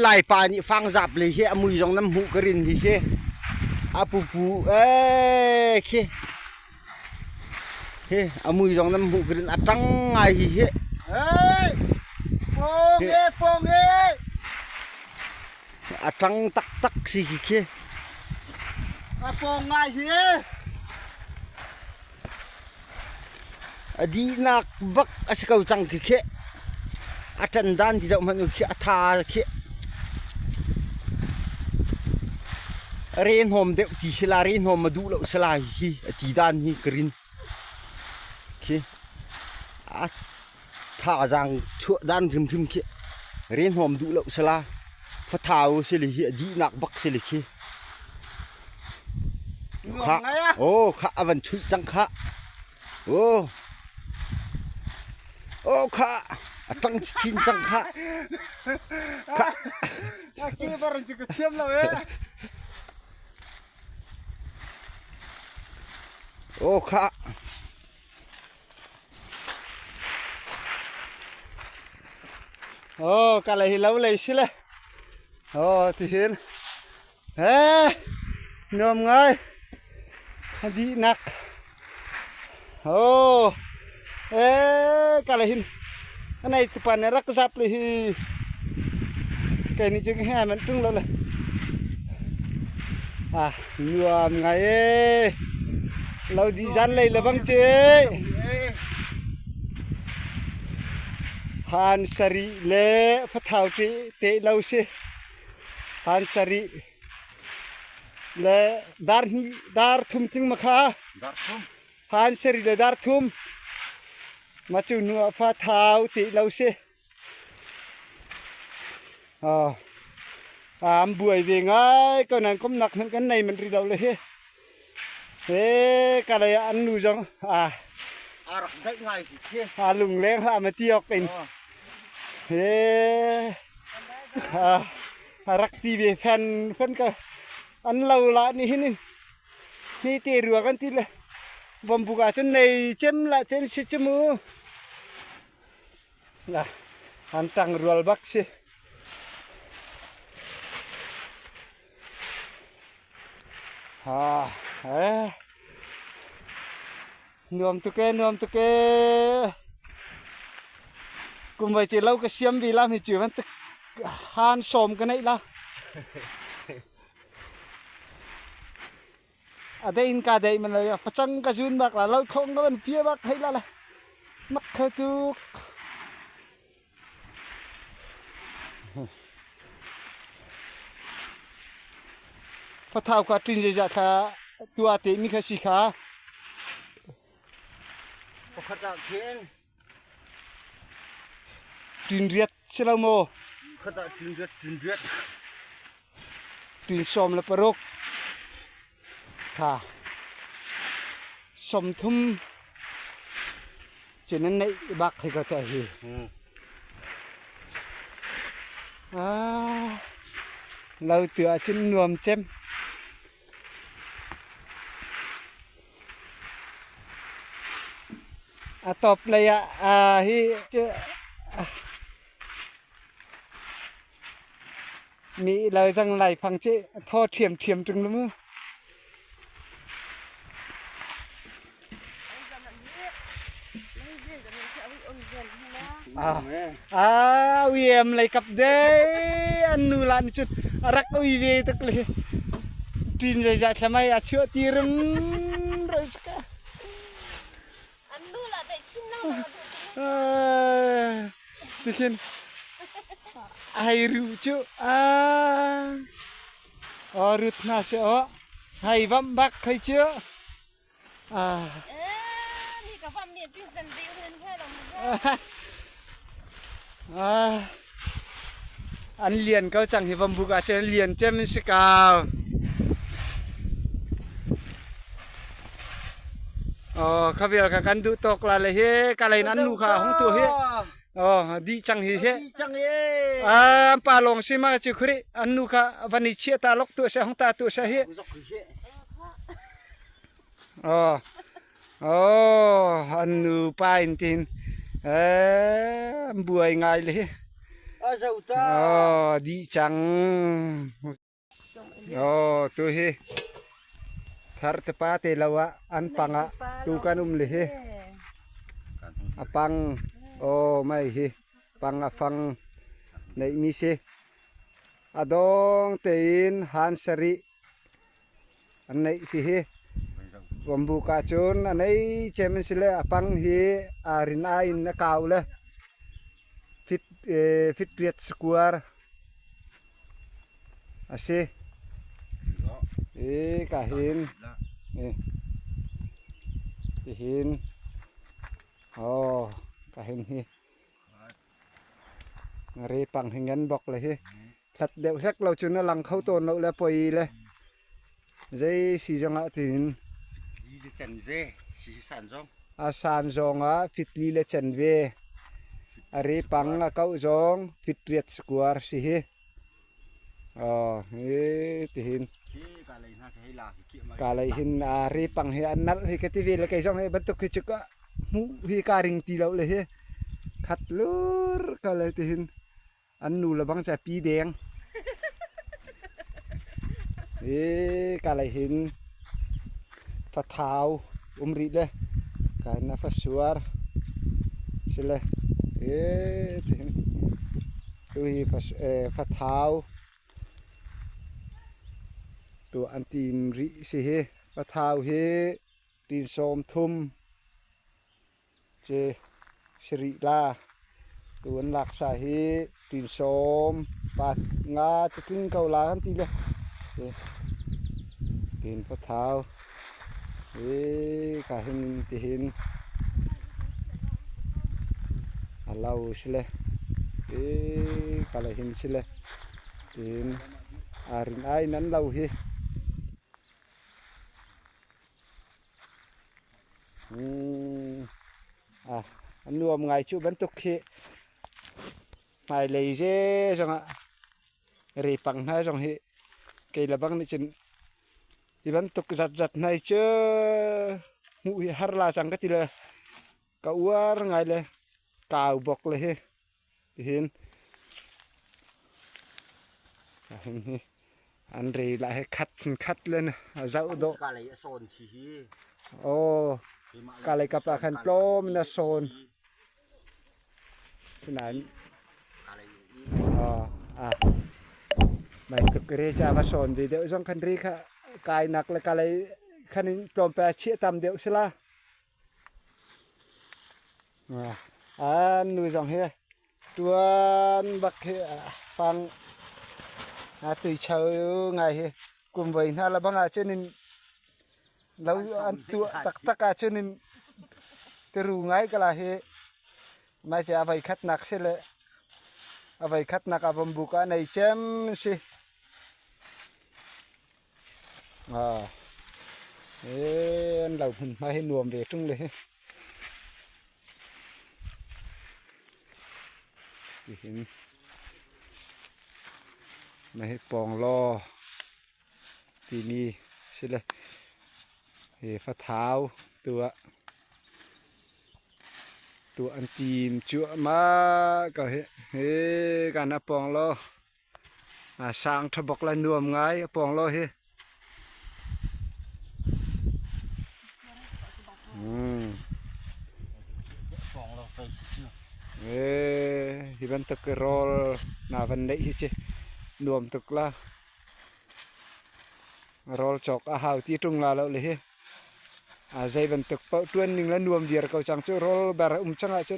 ลายปานี่ฟังจับเลยเฮมุยจงน้ำหูกรินเฮอาปูเฮเฮอามุยจงน้ำหูกรินอัตังไงเฮเฮ้ยโป่งเออัตังตักสิเฮโป่งไงเฮอดีนักบักอาศัยจังเฮอาจารย์ดันที่จะมันเฮอาทาเฮเรียนหอมเด็กที่ฉลาดเรียนหอมมาดูแล้วฉลาดฮีที่ด้านฮีกรินคีถ้าจังชั่วด้านพิมคีเรียนหอมดูแล้วฉลาดฟัดเท้าสิลิฮีดีนักบักสิลิคีข้าโอ้ข้าอวันชุยจังข้าโอ้ข้าตั้งชินจังข้ากี่บาร์จิกเชื่อมแล้วเอ้โอ้ข้าโอ้กันเลยเราเลยสิเลยโอ้ที่เห็นเฮ้นมไงดีนักโอ้กันเลยเห็นอันไหนตุปันรักษาเลยแกนี่จึงแห่มันตึงแล้วเลยนมไงเราดีจันเลยละบังเจฮันสรีเล่พัดเท้าเตะเราสิฮันสรีเล่ดาร์ทุ่มจึงมาค่ะฮันสรีเล่ดาร์ทุ่มมาจูนัวพัดเท้าเตะเราสิบวยเวงไงก็นั่นก้มหนักนั่นกันในมันรีเราเลยเฮ้กันเลยอันนู้จังรักได้ไงสิลุงเล้งมาเที่ยวเป็นเฮ้รักตีเบแฟนเพิ่นก็อันเราละนี่เตะรัวกันทีเลยบอมบุกจนในเจ็มละเจ็มชิจมูอันตั้งรัวบักสินวมตุกกุมไว้เจเล่าก็เสียมวีลาให้จือมันตึกหานสมกันไอ้ละได้อินกาได้มันเลยประจังกระจุนบักละเราคงก็มันเพี้ยบักให้ละมักเขาตุกพอเท่ากับจินจะค่ะตัวเตมีข้าสิขาพอข้าจะเขียนจินเรียดเชลโมข้าจะจินเรียดจินสมและปรกค่ะสมทุ่มจะนั้นในบักให้ก็แต่ฮีเราเตือจินนวมเจ็มตบเลยฮีจะมีเราจังไหลพังเจทอเทียมจึงละมั้งเวียมเลยกับเดอันนูลันจุดรักวิเวตกเลยจีนจะทำไมชั่วตีรึงรู้สึกอันนูละได้ชิ้นน้ำที่เห็นไอรู้จุรุดน่าเสียให้บัมบักให้เชื่อนี่ก็ความเรียนที่เป็นดิวเรียนแค่เราอันเรียนเขาจังที่บัมบุกอาจจะเรียนเจมิสกาวเขาเวลากันดูตกละเลยเฮ้กันเลยนั้นลูกค้าของตัวเฮ้ดีจังเฮ้ปาลงสิมาจุกรีอันลูกค้าวันนี้เชี่ยตาลกตัวเสียของตาตัวเสียเฮ้อันนูป้าอินทินบวยไงเลย Azauta. Di chang. Tu he. Thar tepa te lawa an panga tu kanum le he. Apang mai he. Pang afang nei mi se. Adong tein hansari. An nei si he. Wambu ka chun anei chemen sile apang he arin ain na kaule. Fit riet square. Ase. Kahin. Kahin. Kahin hi. Ngari pang hingan bok le hi. Thật đều sắc lâu chun lang khâu tôn lâu le poi le. Dây xì jong a tin. Li le chen ve, si san jong. A san jong a fit li le chen ve. Ari pang a kau jong fit riet square si hi. Tin. Kalai hin ari pang hi anal hi ka TV le kai jong he bentuk hi chuka. Mu hi karing ti lâu le hi. Khat lur kalai tin. Anu là băng trà pi đen. Cả lại hình phát thảo rị đây. Cái nó phát suar. Xin lê. Tôi phát thảo. Tôi ăn tìm rị xì hê. Phát thảo hê. Tin xôm thum. Chê. Sri la. Tuan laksa hi tin som pat nga chiking kau la han ti le tin pa thau ka hin ti hin alau sile ka la hin sile tin arin ai nan lau hi nuam ngai chu ban tuk hi mai lấy dê rồi ạ, rì bằng hai rồi hệ, cây là băng này chân, thì vẫn tục giật này chứ, mũi har là chẳng cái gì là, cậu ngay là, cào bọc là hệ, thì hiện, anh rì lại cắt lên, dạo độ, cả lấy cặp là khăn plom là sồn, xin anh. Mày cực gereja mason di deu jong kan ri kha kai nak le kalai khanin tompa chia tam deu sila nu jong he tuan bak he pang tui chau ngai he kum voi na la banga chenin lau an tu tak a chenin teru ngai kala he mai cha vai khat nak se le avai khat nak abam buka nei chem si an lau hun mai nuam ve tung le hin mai pong lo ti mi si le he pha thau tua ăn tìm chữa mà cả na pong lo sang thọ bọc là nuông ngay pong lo he thì vẫn thực cái roll na vẫn đấy chứ nuông thực là roll chọc hào tí trung là lâu lấy he dây vẫn thực bao tuần nhưng là nuông việc cầu chẳng chỗ roll bà chăng lại chứ